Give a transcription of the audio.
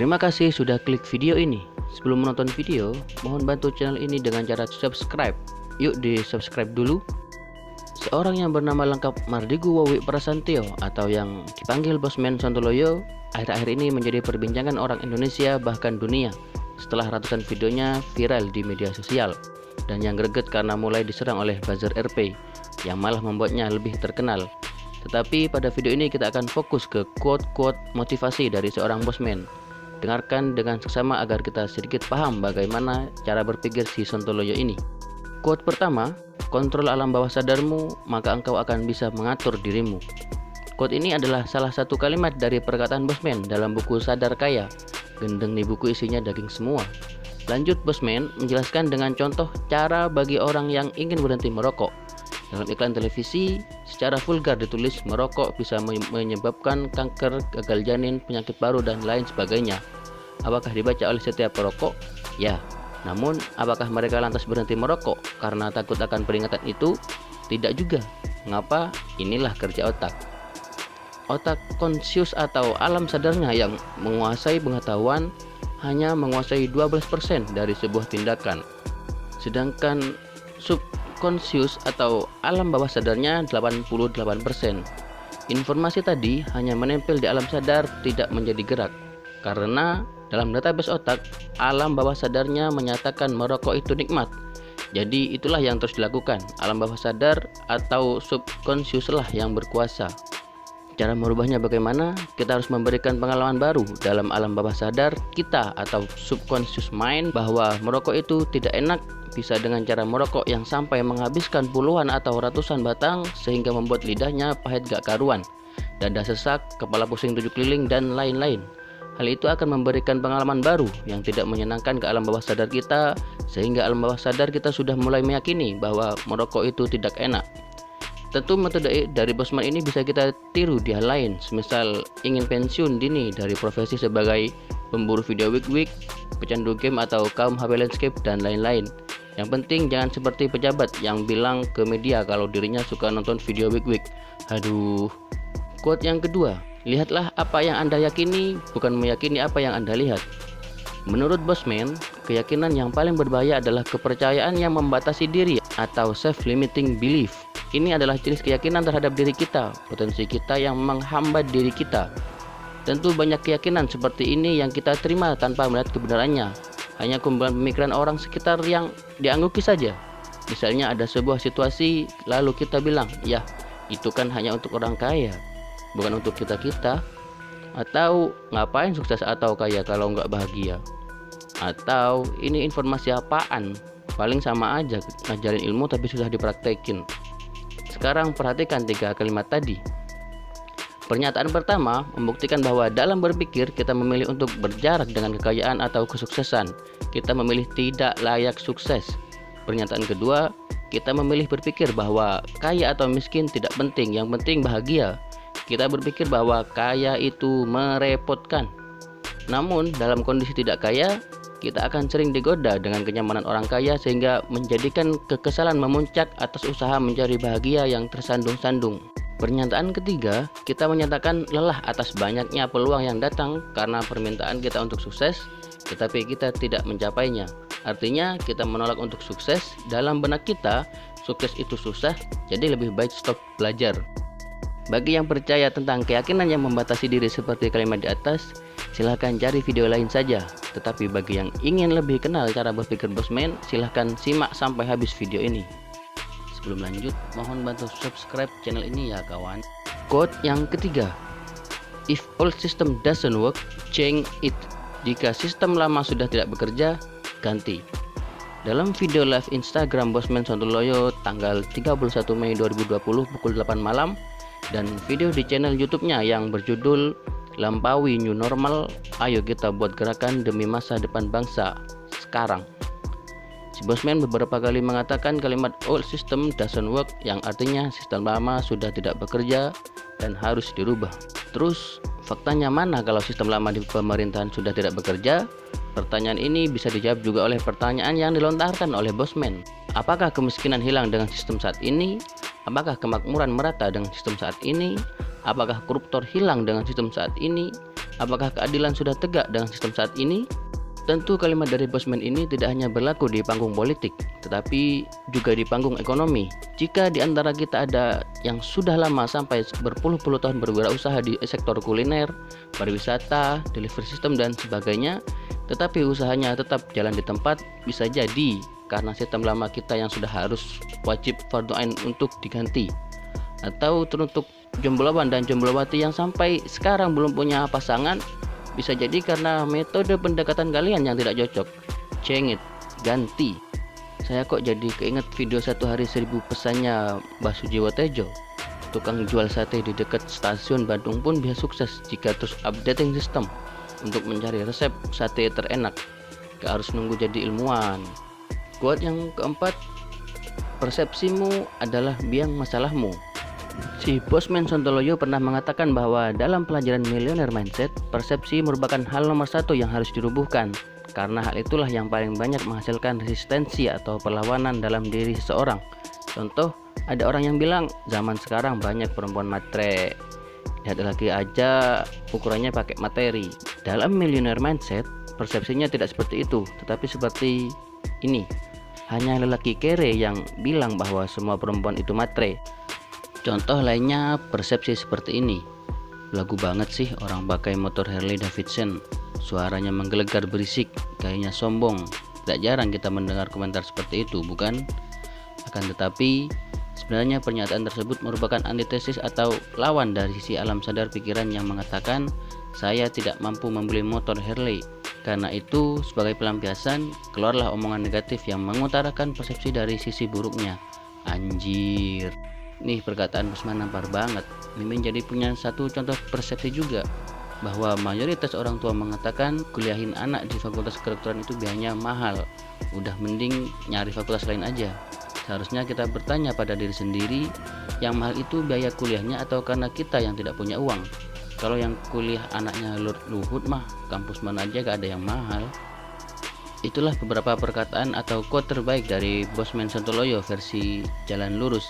Terima kasih sudah klik video ini. Sebelum menonton video, mohon bantu channel ini dengan cara subscribe. Yuk di subscribe dulu. Seorang yang bernama lengkap Mardigu Wawi Prasantyo atau yang dipanggil Bosman Sontoloyo akhir-akhir ini menjadi perbincangan orang Indonesia bahkan dunia setelah ratusan videonya viral di media sosial dan yang greget karena mulai diserang oleh buzzer RP yang malah membuatnya lebih terkenal. Tetapi pada video ini kita akan fokus ke quote-quote motivasi dari seorang Bosman. Dengarkan dengan seksama agar kita sedikit paham bagaimana cara berpikir si Sontoloyo ini. Quote pertama, kontrol alam bawah sadarmu, maka engkau akan bisa mengatur dirimu. Quote ini adalah salah satu kalimat dari perkataan Bosman dalam buku Sadar Kaya. Gendeng nih buku isinya daging semua. Lanjut Bosman menjelaskan dengan contoh cara bagi orang yang ingin berhenti merokok. Dalam iklan televisi, secara vulgar ditulis merokok bisa menyebabkan kanker, gagal janin, penyakit paru, dan lain sebagainya. Apakah dibaca oleh setiap perokok? Ya. Namun, apakah mereka lantas berhenti merokok karena takut akan peringatan itu? Tidak juga. Mengapa? Inilah kerja otak. Otak konsius atau alam sadarnya yang menguasai pengetahuan hanya menguasai 12% dari sebuah tindakan. Sedangkan subkonsius atau alam bawah sadarnya 88%. Informasi tadi hanya menempel di alam sadar, tidak menjadi gerak. Karena dalam database otak, alam bawah sadarnya menyatakan merokok itu nikmat. Jadi itulah yang terus dilakukan. Alam bawah sadar atau subkonsius lah yang berkuasa. Cara merubahnya bagaimana? Kita harus memberikan pengalaman baru dalam alam bawah sadar kita atau subconscious mind bahwa merokok itu tidak enak. Bisa dengan cara merokok yang sampai menghabiskan puluhan atau ratusan batang sehingga membuat lidahnya pahit gak karuan, dada sesak, kepala pusing 7 keliling, dan lain-lain. Hal itu akan memberikan pengalaman baru yang tidak menyenangkan ke alam bawah sadar kita, sehingga alam bawah sadar kita sudah mulai meyakini bahwa merokok itu tidak enak. Tentu metode dari Bosman ini bisa kita tiru di hal lain, semisal ingin pensiun dini dari profesi sebagai pemburu video wig-wig, pecandu game atau kaum HP landscape, dan lain-lain. Yang penting jangan seperti pejabat yang bilang ke media kalau dirinya suka nonton video wig-wig. Aduh. Quote yang kedua, lihatlah apa yang Anda yakini, bukan meyakini apa yang Anda lihat. Menurut Bosman, keyakinan yang paling berbahaya adalah kepercayaan yang membatasi diri atau self-limiting belief. Ini adalah jenis keyakinan terhadap diri kita, potensi kita yang menghambat diri kita. Tentu banyak keyakinan seperti ini yang kita terima tanpa melihat kebenarannya. Hanya kumpulan pemikiran orang sekitar yang dianggupi saja. Misalnya ada sebuah situasi, lalu kita bilang, ya itu kan hanya untuk orang kaya, bukan untuk kita-kita. Atau ngapain sukses atau kaya kalau nggak bahagia. Atau ini informasi apaan, paling sama aja ngajarin ilmu tapi susah dipraktekin. Sekarang perhatikan 3 kalimat tadi. Pernyataan pertama membuktikan bahwa dalam berpikir kita memilih untuk berjarak dengan kekayaan atau kesuksesan. Kita memilih tidak layak sukses. Pernyataan kedua, kita memilih berpikir bahwa kaya atau miskin tidak penting, yang penting bahagia. Kita berpikir bahwa kaya itu merepotkan. Namun dalam kondisi tidak kaya, kita akan sering digoda dengan kenyamanan orang kaya sehingga menjadikan kekesalan memuncak atas usaha mencari bahagia yang tersandung-sandung. Pernyataan ketiga, kita menyatakan lelah atas banyaknya peluang yang datang karena permintaan kita untuk sukses, tetapi kita tidak mencapainya. Artinya kita menolak untuk sukses. Dalam benak kita, sukses itu susah, jadi lebih baik stop belajar. Bagi yang percaya tentang keyakinan yang membatasi diri seperti kalimat di atas, silahkan cari video lain saja. Tetapi bagi yang ingin lebih kenal cara berpikir Bosman, silahkan simak sampai habis video ini. Sebelum lanjut, mohon bantu subscribe channel ini ya kawan. Quote yang ketiga, if old system doesn't work, change it. Jika sistem lama sudah tidak bekerja, ganti. Dalam video live Instagram Bosman Sontoloyo tanggal 31 Mei 2020 pukul 8 malam, dan video di channel YouTube-nya yang berjudul Lampaui New Normal, ayo kita buat gerakan demi masa depan bangsa sekarang. Si Bosman beberapa kali mengatakan kalimat old system doesn't work, yang artinya sistem lama sudah tidak bekerja dan harus dirubah. Terus faktanya mana kalau sistem lama di pemerintahan sudah tidak bekerja? Pertanyaan ini bisa dijawab juga oleh pertanyaan yang dilontarkan oleh Bosman. Apakah kemiskinan hilang dengan sistem saat ini? Apakah kemakmuran merata dengan sistem saat ini? Apakah koruptor hilang dengan sistem saat ini? Apakah keadilan sudah tegak dengan sistem saat ini? Tentu kalimat dari Bosman ini tidak hanya berlaku di panggung politik, tetapi juga di panggung ekonomi. Jika di antara kita ada yang sudah lama sampai berpuluh-puluh tahun berwirausaha di sektor kuliner, pariwisata, delivery system, dan sebagainya, tetapi usahanya tetap jalan di tempat, bisa jadi karena sistem lama kita yang sudah harus wajib fardhu ain untuk diganti. Atau teruntuk jombloan dan jomblowati yang sampai sekarang belum punya pasangan, bisa jadi karena metode pendekatan kalian yang tidak cocok. Cengit, ganti. Saya kok jadi keinget video 1 hari 1000 pesannya Mbah Sujiwo Tejo. Tukang jual sate di dekat stasiun Bandung pun bisa sukses jika terus updating sistem untuk mencari resep sate terenak. Gak harus nunggu jadi ilmuwan. Quote yang keempat, persepsimu adalah biang masalahmu. Si Bosman Sontoloyo pernah mengatakan bahwa dalam pelajaran Millionaire Mindset, persepsi merupakan hal nomor 1 yang harus dirubuhkan, karena hal itulah yang paling banyak menghasilkan resistensi atau perlawanan dalam diri seseorang. Contoh, ada orang yang bilang zaman sekarang banyak perempuan matre, lihat laki aja ukurannya pakai materi. Dalam Millionaire Mindset, persepsinya tidak seperti itu, tetapi seperti ini. Hanya lelaki kere yang bilang bahwa semua perempuan itu matre. Contoh lainnya persepsi seperti ini. Lagu banget sih orang pakai motor Harley Davidson, suaranya menggelegar berisik, gayanya sombong. Tidak jarang kita mendengar komentar seperti itu, bukan? Akan tetapi sebenarnya pernyataan tersebut merupakan antitesis atau lawan dari sisi alam sadar pikiran yang mengatakan saya tidak mampu membeli motor Harley. Karena itu sebagai pelampiasan keluarlah omongan negatif yang mengutarakan persepsi dari sisi buruknya. Anjir. Nih perkataan Bosman nampar banget. Mimin jadi punya satu contoh persepsi juga, bahwa mayoritas orang tua mengatakan kuliahin anak di fakultas kedokteran itu biayanya mahal, udah mending nyari fakultas lain aja. Seharusnya kita bertanya pada diri sendiri, yang mahal itu biaya kuliahnya atau karena kita yang tidak punya uang? Kalau yang kuliah anaknya Luhut mah kampus mana aja gak ada yang mahal. Itulah beberapa perkataan atau quote terbaik dari Bosman Sontoloyo versi Jalan Lurus.